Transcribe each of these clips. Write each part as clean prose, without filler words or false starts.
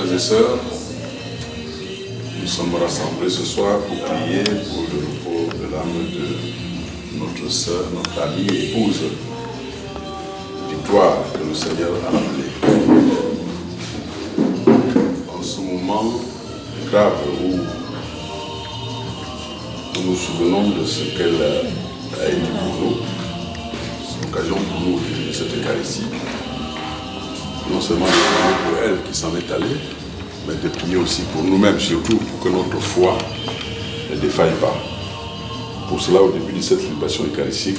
Frères et sœurs, nous sommes rassemblés ce soir pour prier pour le repos de l'âme de notre sœur, notre amie et épouse, Victoire, que le Seigneur a appelée. En ce moment grave où nous nous souvenons de ce qu'elle a été pour nous, c'est l'occasion pour nous de cette Eucharistie. Non seulement de prier pour elle qui s'en est allée, mais de prier aussi pour nous-mêmes, surtout pour que notre foi ne défaille pas. Pour cela, au début de cette célébration eucharistique,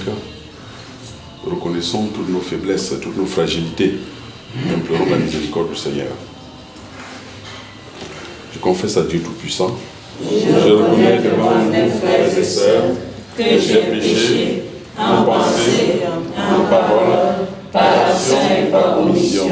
reconnaissons toutes nos faiblesses, toutes nos fragilités, et implorons la miséricorde du Seigneur. Je confesse à Dieu Tout-Puissant, je reconnais devant mes frères et sœurs que j'ai péché en pensée, en parole, par action et par omission.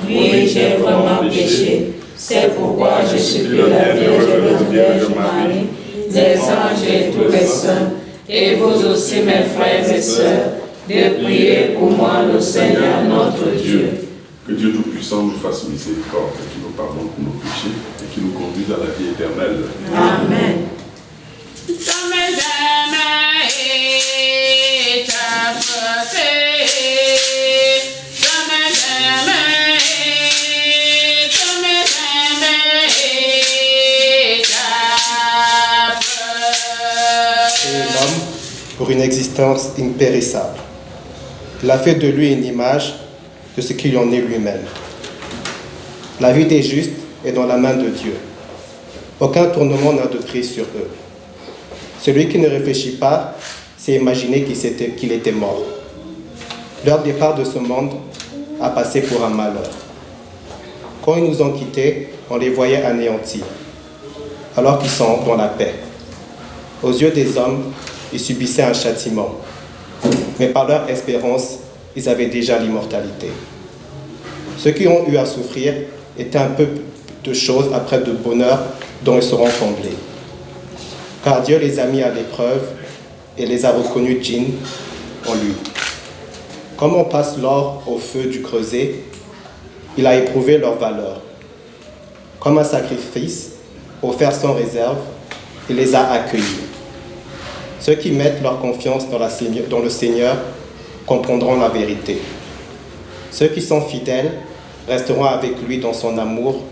Oui, j'ai vraiment péché. C'est pourquoi je supplie la Vierge Marie, les anges et tous les saints, et vous aussi mes frères et sœurs, de prier pour moi le Seigneur notre Dieu. Que Dieu Tout-Puissant nous fasse miséricorde, et qu'il nous pardonne pour nos péchés, et qu'il nous conduise à la vie éternelle. Amen. Pour une existence impérissable. Il a fait de lui une image de ce qu'il en est lui-même. La vie des justes est dans la main de Dieu. Aucun tournement n'a de prise sur eux. Celui qui ne réfléchit pas s'est imaginé qu'il était mort. Leur départ de ce monde a passé pour un malheur. Quand ils nous ont quittés, on les voyait anéantis, alors qu'ils sont dans la paix. Aux yeux des hommes, ils subissaient un châtiment, mais par leur espérance, ils avaient déjà l'immortalité. Ceux qui ont eu à souffrir étaient un peu de choses après de bonheur dont ils seront comblés. Car Dieu les a mis à l'épreuve et les a reconnus dignes en lui. Comme on passe l'or au feu du creuset, il a éprouvé leur valeur. Comme un sacrifice offert sans réserve, il les a accueillis. Ceux qui mettent leur confiance dans le Seigneur comprendront la vérité. Ceux qui sont fidèles resteront avec lui dans son amour,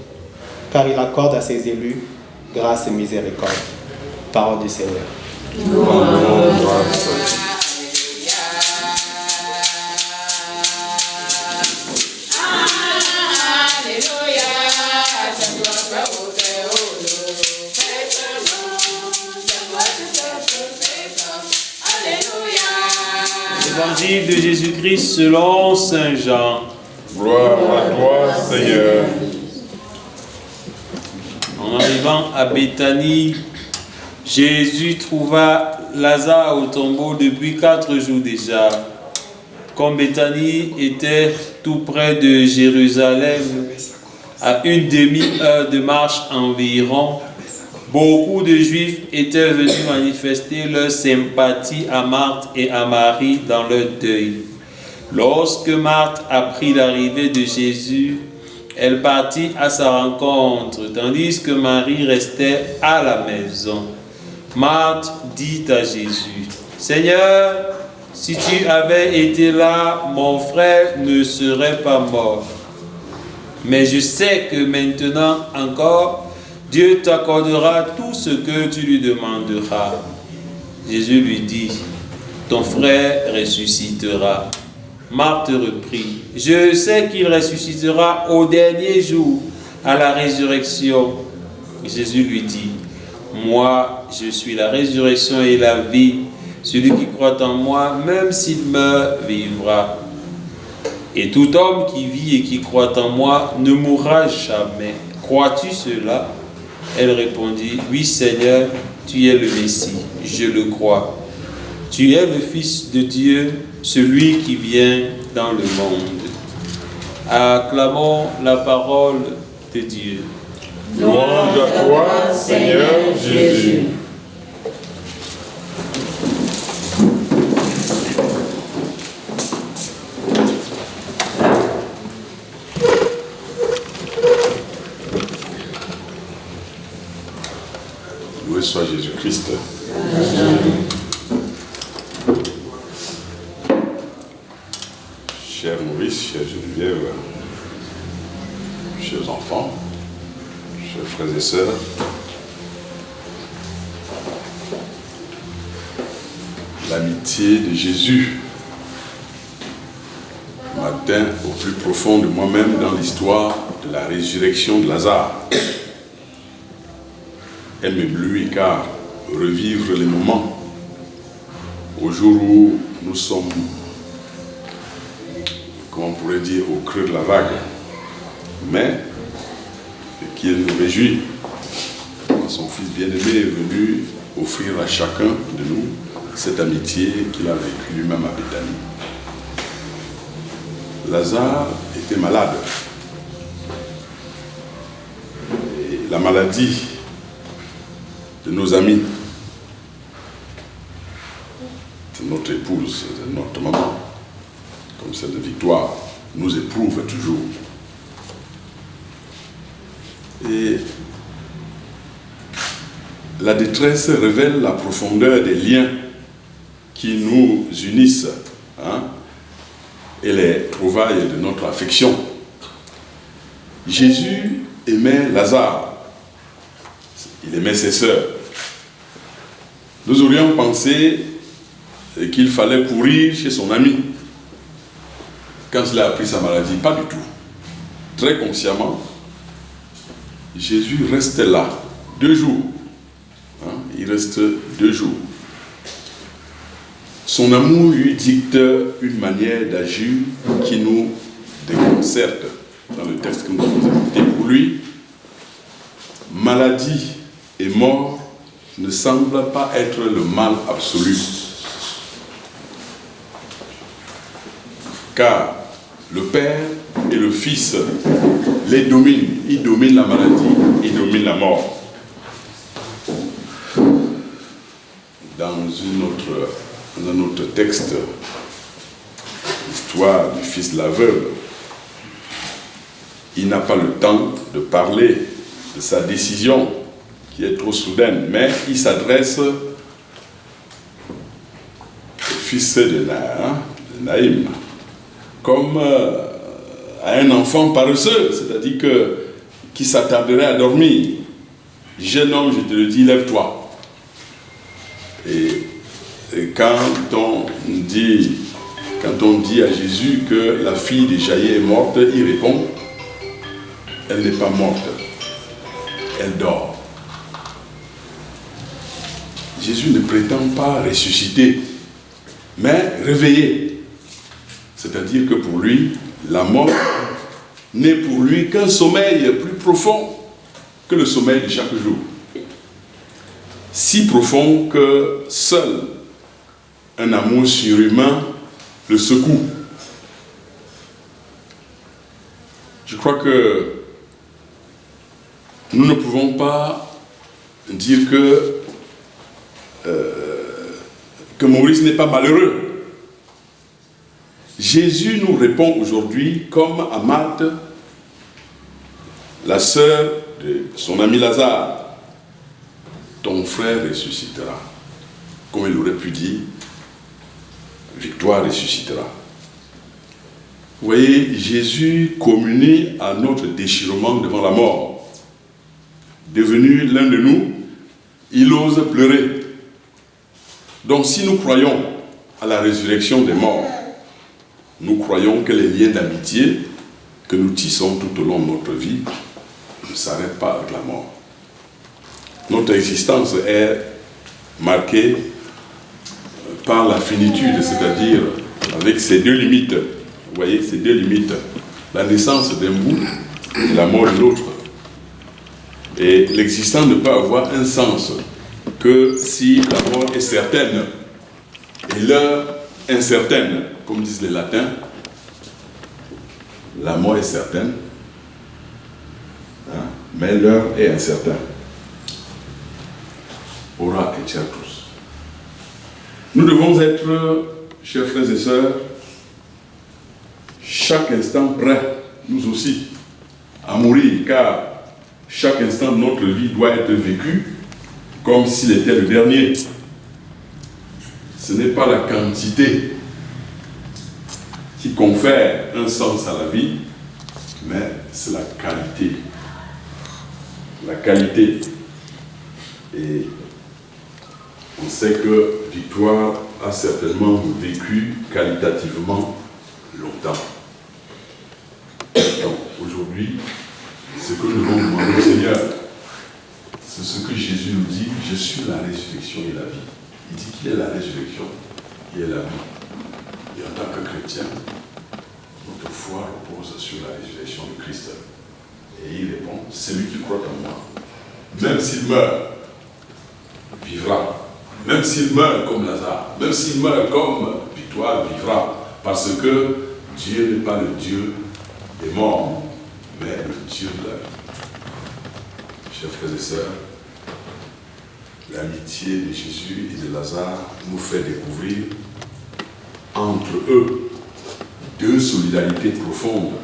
car il accorde à ses élus grâce et miséricorde. Parole du Seigneur. Évangile de Jésus-Christ selon Saint Jean. Gloire à toi, Seigneur. En arrivant à Béthanie, Jésus trouva Lazare au tombeau depuis 4 jours déjà. Comme Béthanie était tout près de Jérusalem, à une demi-heure de marche environ, beaucoup de Juifs étaient venus manifester leur sympathie à Marthe et à Marie dans leur deuil. Lorsque Marthe apprit l'arrivée de Jésus, elle partit à sa rencontre, tandis que Marie restait à la maison. Marthe dit à Jésus, « Seigneur, si tu avais été là, mon frère ne serait pas mort. Mais je sais que maintenant encore, Dieu t'accordera tout ce que tu lui demanderas. » Jésus lui dit, « Ton frère ressuscitera. » Marthe reprit, « Je sais qu'il ressuscitera au dernier jour, à la résurrection. » Jésus lui dit, « Moi, je suis la résurrection et la vie. Celui qui croit en moi, même s'il meurt, vivra. Et tout homme qui vit et qui croit en moi ne mourra jamais. Crois-tu cela ?» Elle répondit, « Oui, Seigneur, tu es le Messie, je le crois. Tu es le Fils de Dieu, celui qui vient dans le monde. » Acclamons la parole de Dieu. Louange à toi, Seigneur Jésus. Jésus-Christ. Cher Maurice, chère Geneviève, chers enfants, chers frères et sœurs, l'amitié de Jésus m'atteint au plus profond de moi-même dans l'histoire de la résurrection de Lazare. Elle m'éblouit car revivre les moments au jour où nous sommes, comment on pourrait dire, au creux de la vague. Mais ce qui nous réjouit, son Fils bien-aimé est venu offrir à chacun de nous cette amitié qu'il a vécue lui-même à Béthanie. Lazare était malade. Et la maladie de nos amis, de notre épouse, de notre maman, comme celle de Victoire, nous éprouve toujours. Et la détresse révèle la profondeur des liens qui nous unissent, et les trouvailles de notre affection. Jésus aimait Lazare. Il aimait ses sœurs. Nous aurions pensé qu'il fallait courir chez son ami quand il a appris sa maladie. Pas du tout. Très consciemment, Jésus reste là 2 jours. Il reste 2 jours. Son amour lui dicte une manière d'agir qui nous déconcerte dans le texte que nous avons écouté. Pour lui, maladie et mort ne semblent pas être le mal absolu. Car le Père et le Fils les dominent. Ils dominent la maladie, ils dominent la mort. Dans un autre texte, l'histoire du fils de l'aveugle, il n'a pas le temps de parler de sa décision qui est trop soudaine, mais il s'adresse au fils de Naïm comme à un enfant paresseux, c'est-à-dire qui s'attarderait à dormir. Jeune homme, je te le dis, lève-toi. Et quand on dit à Jésus que la fille de Jaïr est morte, il répond, elle n'est pas morte, elle dort. Jésus ne prétend pas ressusciter, mais réveiller. C'est-à-dire que pour lui, la mort n'est pour lui qu'un sommeil plus profond que le sommeil de chaque jour. Si profond que seul un amour surhumain le secoue. Je crois que nous ne pouvons pas dire que Maurice n'est pas malheureux. Jésus nous répond aujourd'hui, comme à Marthe, la sœur de son ami Lazare, ton frère ressuscitera. Comme il aurait pu dire, Victoire ressuscitera. Vous voyez, Jésus communie à notre déchirement devant la mort. Devenu l'un de nous, il ose pleurer. Donc si nous croyons à la résurrection des morts, nous croyons que les liens d'amitié que nous tissons tout au long de notre vie ne s'arrêtent pas avec la mort. Notre existence est marquée par la finitude, c'est-à-dire avec ces 2 limites. Vous voyez, ces 2 limites. La naissance d'un bout et la mort de l'autre. Et l'existence ne peut avoir un sens que si la mort est certaine et l'heure incertaine. Comme disent les latins, la mort est certaine, mais l'heure est incertaine. Ora aetertus. Nous devons être, chers frères et sœurs, chaque instant prêts, nous aussi, à mourir, car chaque instant de notre vie doit être vécu comme s'il était le dernier. Ce n'est pas la quantité qui confère un sens à la vie, mais c'est la qualité. La qualité. Et on sait que Victoire a certainement vécu qualitativement longtemps. Donc aujourd'hui, ce que nous devons demander au Seigneur, c'est ce que Jésus nous dit, je suis la résurrection et la vie. Il dit qu'il est la résurrection et la vie. Et en tant que chrétien, notre foi repose sur la résurrection de Christ. Et il répond, celui qui croit en moi, même s'il meurt, vivra. Même s'il meurt comme Lazare, même s'il meurt comme Victoire, vivra. Parce que Dieu n'est pas le Dieu des morts, mais le Dieu de la vie. Chers frères et sœurs, l'amitié de Jésus et de Lazare nous fait découvrir entre eux deux solidarités profondes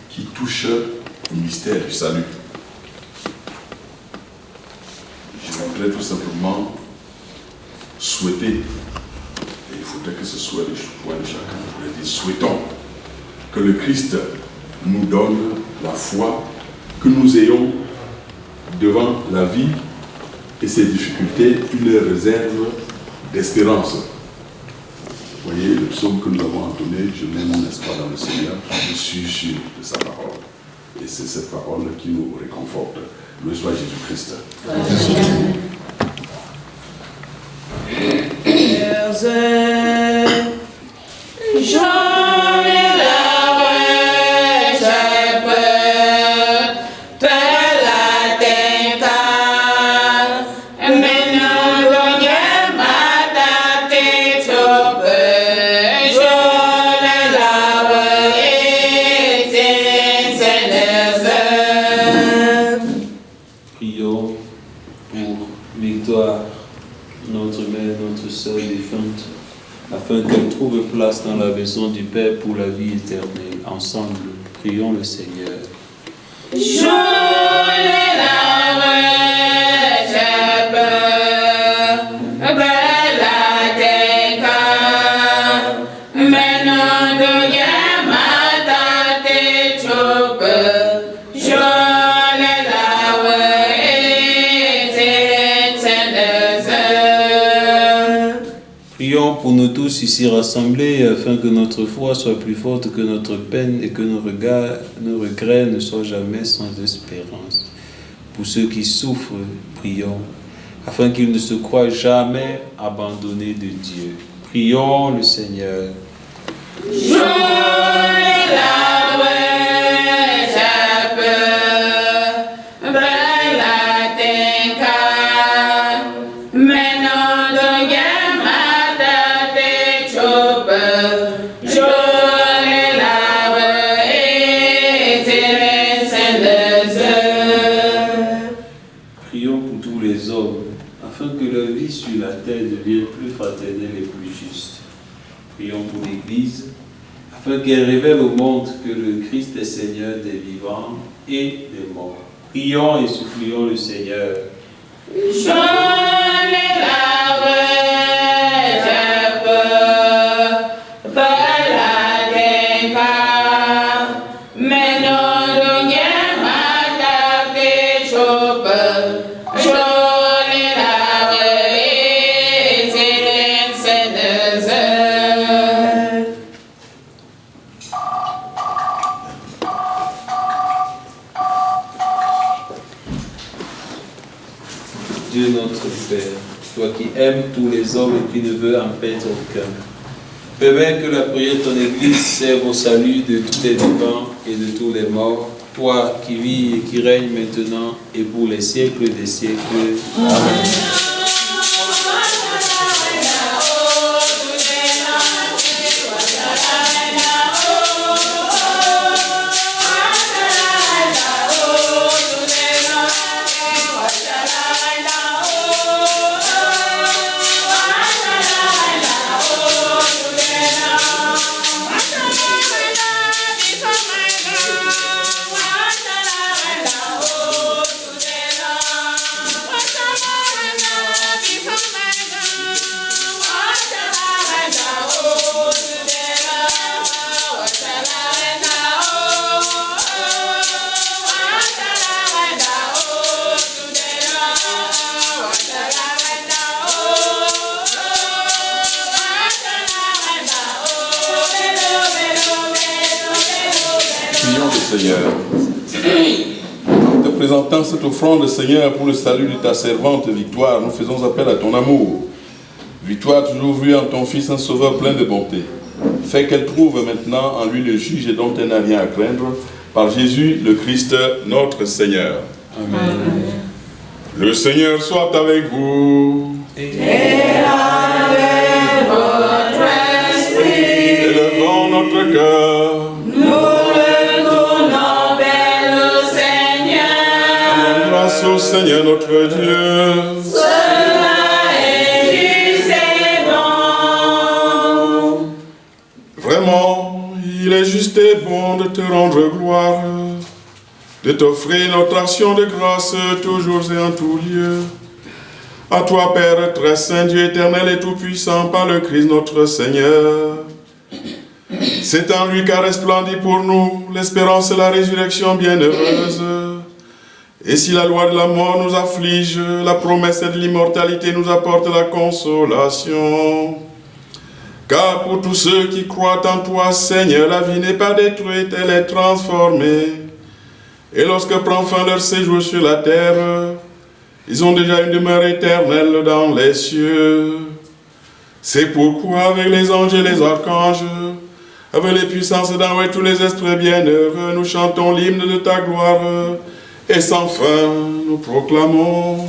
qui touchent le mystère du salut. Je voudrais tout simplement souhaiter, et il faudrait que ce soit le choix de chacun, je voudrais dire, souhaitons que le Christ nous donne la foi, que nous ayons devant la vie et ses difficultés une réserve d'espérance. Vous voyez, le psaume que nous avons entonné, je mets mon espoir dans le Seigneur, je suis sûr de sa parole. Et c'est cette parole qui nous réconforte. Le soit Jésus-Christ. Afin qu'elle trouve place dans la maison du Père pour la vie éternelle. Ensemble, prions le Seigneur. Prions pour nous tous ici rassemblés, afin que notre foi soit plus forte que notre peine et que nos regrets ne soient jamais sans espérance. Pour ceux qui souffrent, prions, afin qu'ils ne se croient jamais abandonnés de Dieu. Prions le Seigneur. Prions pour tous les hommes, afin que leur vie sur la terre devienne plus fraternelle et plus juste. Prions pour l'Église, afin qu'elle révèle au monde que le Christ est Seigneur des vivants et des morts. Prions et supplions le Seigneur. Dieu notre Père, toi qui aimes tous les hommes et qui ne veux en perdre aucun, permets que la prière de ton Église serve au salut de tous les vivants et de tous les morts, toi qui vis et qui règnes maintenant et pour les siècles des siècles. Amen. Thank you. Seigneur. En te présentant cette offrande, Seigneur, pour le salut de ta servante Victoire, nous faisons appel à ton amour. Victoire, toujours vue en ton Fils, un sauveur plein de bonté. Fais qu'elle trouve maintenant en lui le juge dont elle n'a rien à craindre, par Jésus le Christ, notre Seigneur. Amen. Le Seigneur soit avec vous. Et avec votre esprit. Élevons notre cœur. Nous le tournons vers le Seigneur. Rendons grâce au Seigneur notre Dieu. Cela est juste et bon. Vraiment, il est juste et bon de te rendre gloire, de t'offrir notre action de grâce toujours et en tout lieu. À toi, Père très saint, Dieu éternel et tout-puissant, par le Christ notre Seigneur. C'est en lui qu'a resplendi pour nous l'espérance et la résurrection bienheureuse. Et si la loi de la mort nous afflige, la promesse de l'immortalité nous apporte la consolation. Car pour tous ceux qui croient en toi, Seigneur, la vie n'est pas détruite, elle est transformée. Et lorsque prend fin leur séjour sur la terre, ils ont déjà une demeure éternelle dans les cieux. C'est pourquoi avec les anges et les archanges, avec les puissances d'en haut et tous les esprits bienheureux, nous chantons l'hymne de ta gloire, et sans fin nous proclamons.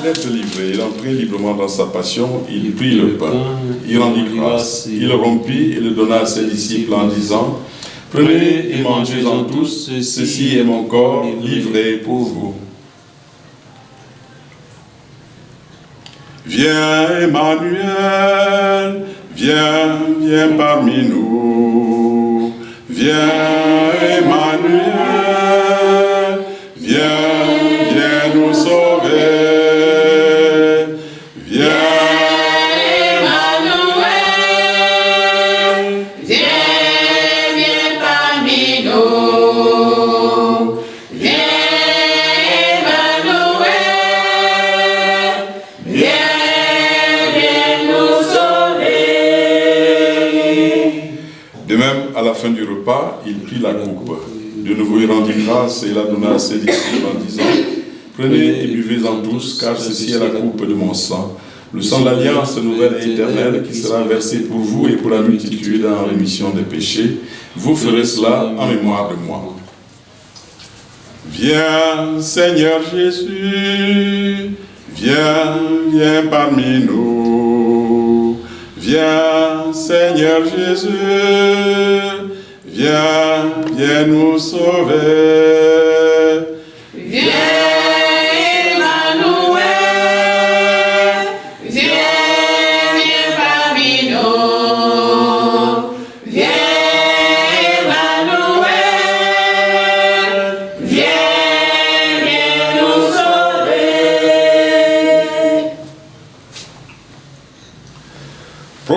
D'être livré, il entrait librement dans sa passion, il prit le pain, il rendit grâce, il rompit et le donna à ses disciples en disant, prenez et mangez-en tous, ceci est mon corps livré pour vous. Viens Emmanuel, viens, viens parmi nous, viens Emmanuel, viens, viens nous sauver. Du repas, il prit la coupe. De nouveau, il rendit grâce et la donna à ses disciples en disant, prenez et buvez-en tous, car ceci est la coupe de mon sang, le sang de l'alliance nouvelle et éternelle qui sera versé pour vous et pour la multitude en rémission des péchés. Vous ferez cela en mémoire de moi. Viens, Seigneur Jésus, viens, viens parmi nous. Viens, Seigneur Jésus, viens, viens nous sauver. Viens Emmanuel, viens, viens parmi nous. Viens Emmanuel, viens, viens nous sauver.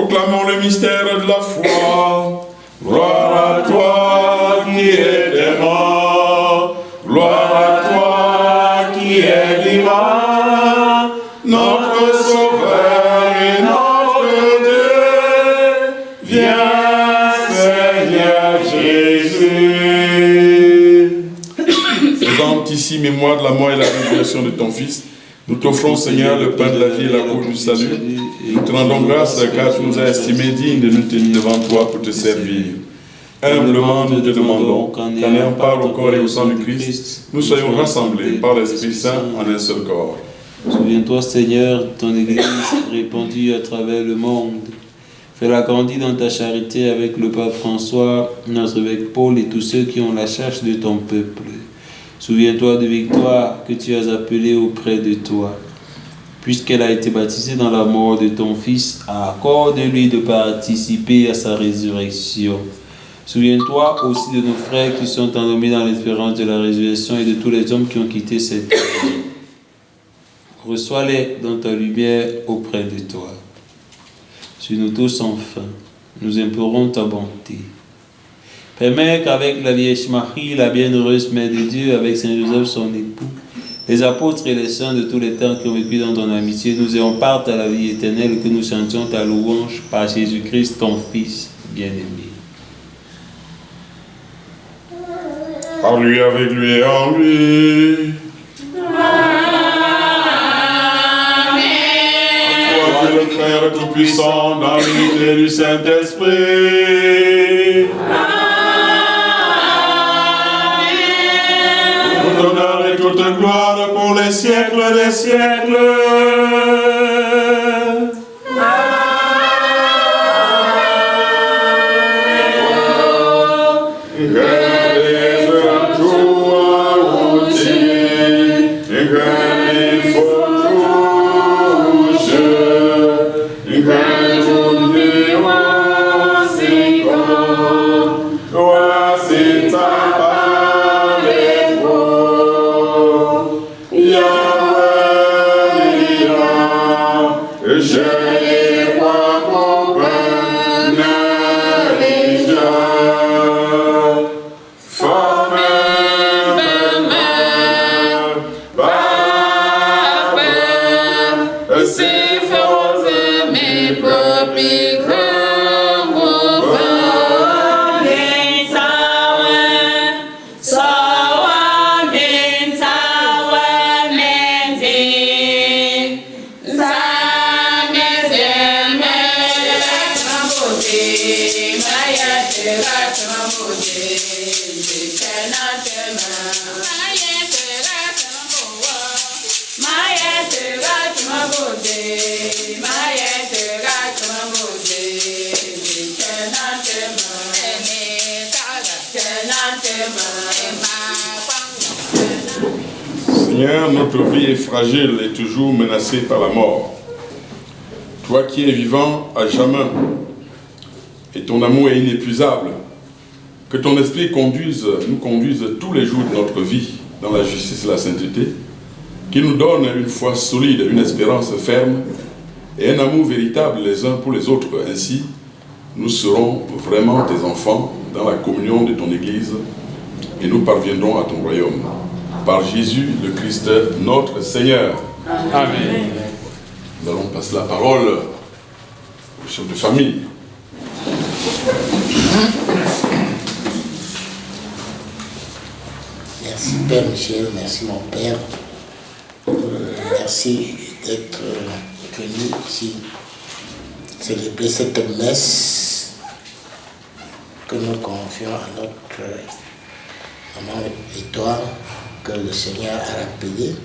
Proclamons le mystère de la foi. Gloire à toi qui es démon. Gloire à toi qui es vivant. Notre Sauveur et notre Dieu. Viens, Seigneur Jésus. Faisant ici mémoire de la mort et la résurrection de ton Fils, nous t'offrons, Seigneur, le pain de la vie et la coupe du salut. Nous te rendons grâce car tu nous as estimés dignes de nous tenir devant toi pour te servir. Humblement, nous te demandons qu'en ayant part au corps et au sang du Christ, nous soyons rassemblés par l'Esprit Saint en un seul corps. Souviens-toi, Seigneur, de ton Église répandue à travers le monde. Fais-la grandir dans ta charité avec le pape François, notre évêque Paul et tous ceux qui ont la charge de ton peuple. Souviens-toi de Victoire que tu as appelée auprès de toi. Puisqu'elle a été baptisée dans la mort de ton Fils, accorde-lui de participer à sa résurrection. Souviens-toi aussi de nos frères qui sont endormis dans l'espérance de la résurrection et de tous les hommes qui ont quitté cette terre. Reçois-les dans ta lumière auprès de toi. Sur nous tous enfin, nous implorons ta bonté. Permets qu'avec la Vierge Marie, la bienheureuse Mère de Dieu, avec Saint Joseph son époux, les apôtres et les saints de tous les temps qui ont vécu dans ton amitié, nous ayons part à la vie éternelle et que nous chantions ta louange par Jésus-Christ, ton Fils bien-aimé. Par lui, avec lui et en lui. Toi, le Père Tout-Puissant, dans l'unité du Saint-Esprit. Tout honneur et toute gloire pour les siècles des siècles. Seigneur, notre vie est fragile et toujours menacée par la mort. Toi qui es vivant à jamais, et ton amour est inépuisable, que ton esprit nous conduise tous les jours de notre vie dans la justice et la sainteté, qui nous donne une foi solide, une espérance ferme et un amour véritable les uns pour les autres. Ainsi, nous serons vraiment tes enfants dans la communion de ton Église et nous parviendrons à ton royaume. Par Jésus le Christ, notre Seigneur. Amen. Nous allons passer la parole au chef de famille. Merci Père Michel, merci mon Père. Merci d'être venu ici célébrer cette messe que nous confions à notre maman Victoire, que le Seigneur a rappelé.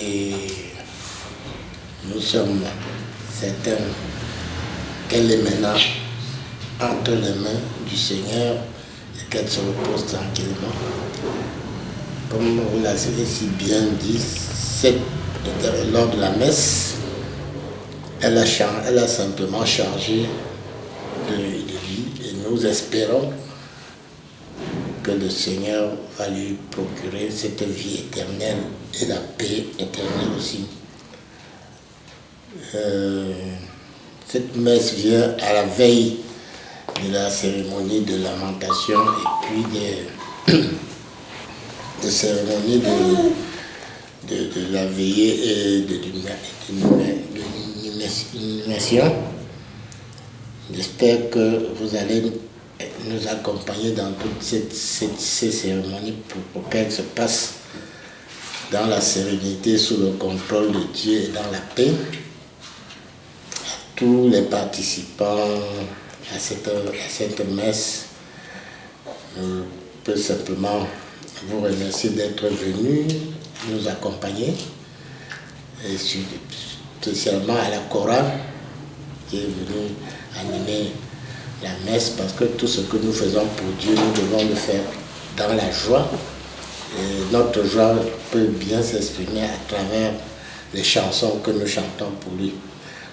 Et nous sommes certains qu'elle est maintenant entre les mains du Seigneur et qu'elle se repose tranquillement. Comme vous l'avez si bien dit, lors de la messe, elle a simplement changé de vie et nous espérons que le Seigneur va lui procurer cette vie éternelle et la paix éternelle aussi. cette messe vient à la veille de la cérémonie de lamentation et puis des cérémonies de la veillée et de l'inhumation. J'espère que vous allez nous accompagner dans toutes ces cérémonies pour qu'elles se passent dans la sérénité, sous le contrôle de Dieu et dans la paix. Tous les participants à cette messe, je peux simplement vous remercier d'être venus nous accompagner, et spécialement à la chorale qui est venue animer la messe, parce que tout ce que nous faisons pour Dieu, nous devons le faire dans la joie. Et notre joie peut bien s'exprimer à travers les chansons que nous chantons pour lui,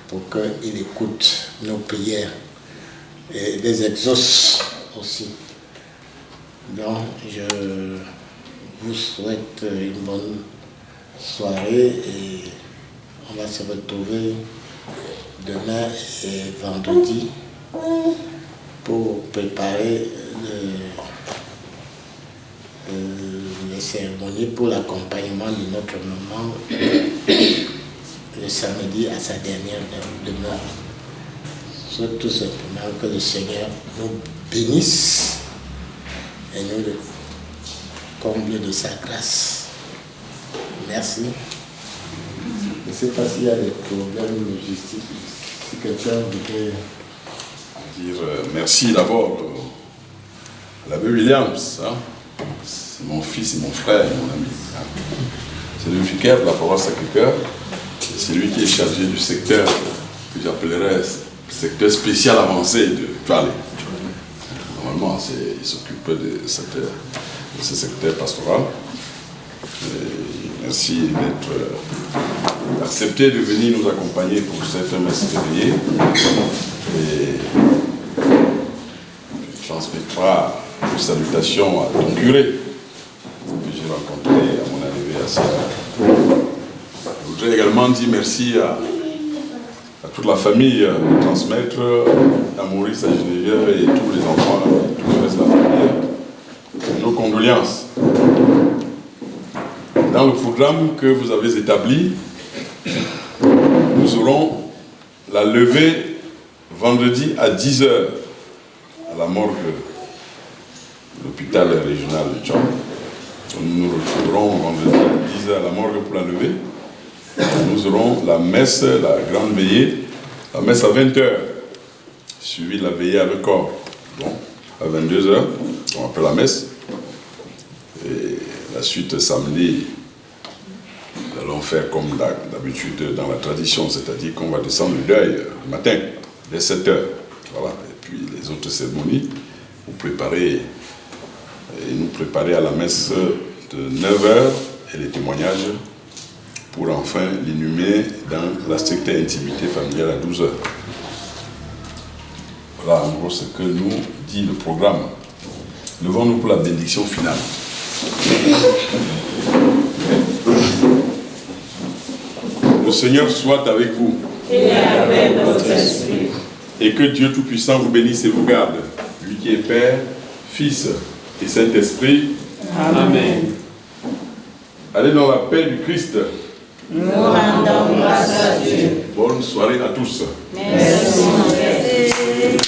pour qu'il écoute nos prières et les exauce aussi. Donc, je vous souhaite une bonne soirée et on va se retrouver demain et vendredi pour préparer les cérémonies pour l'accompagnement de notre maman le samedi à sa dernière demeure. Je souhaite tout simplement que le Seigneur nous bénisse et nous le comble de sa grâce. Merci. Je ne sais pas s'il y a des problèmes logistiques. Si quelqu'un voudrait dire merci d'abord à l'abbé Williams. Hein? C'est mon fils et mon frère, mon ami. Hein? C'est le vicaire de la paroisse Sacré-Cœur. C'est lui qui est chargé du secteur que j'appellerais secteur spécial avancé de Vallée. Normalement, il s'occupe de ce secteur pastoral. Et merci d'être accepté de venir nous accompagner pour cette messe réveillée. Et je transmettrai une salutation à ton curé que j'ai rencontré à mon arrivée à Sierra. Je voudrais également dire merci à toute la famille de transmettre, à Maurice, à Geneviève et tous les enfants, tout le reste de la famille, nos condoléances. Dans le programme que vous avez établi, nous aurons la levée vendredi à 10h à la morgue de l'hôpital régional de Tchon. Nous nous retrouverons vendredi à 10h à la morgue pour la levée. Nous aurons la messe, la grande veillée, la messe à 20h, suivie de la veillée à record. Bon, à 22h, on appelle la messe. Et la suite samedi, nous allons faire comme d'habitude dans la tradition, c'est-à-dire qu'on va descendre le deuil le matin, dès 7h. Voilà. Et puis les autres cérémonies, nous préparer à la messe de 9h et les témoignages pour enfin l'inhumer dans la stricte intimité familiale à 12h. Voilà en gros ce que nous dit le programme. Levons-nous pour la bénédiction finale. Le Seigneur soit avec vous. Et avec votre esprit. Et que Dieu Tout-Puissant vous bénisse et vous garde. Lui qui est Père, Fils et Saint-Esprit. Amen. Allez dans la paix du Christ. Nous rendons grâce à Dieu. Bonne soirée à tous. Merci, mon Père.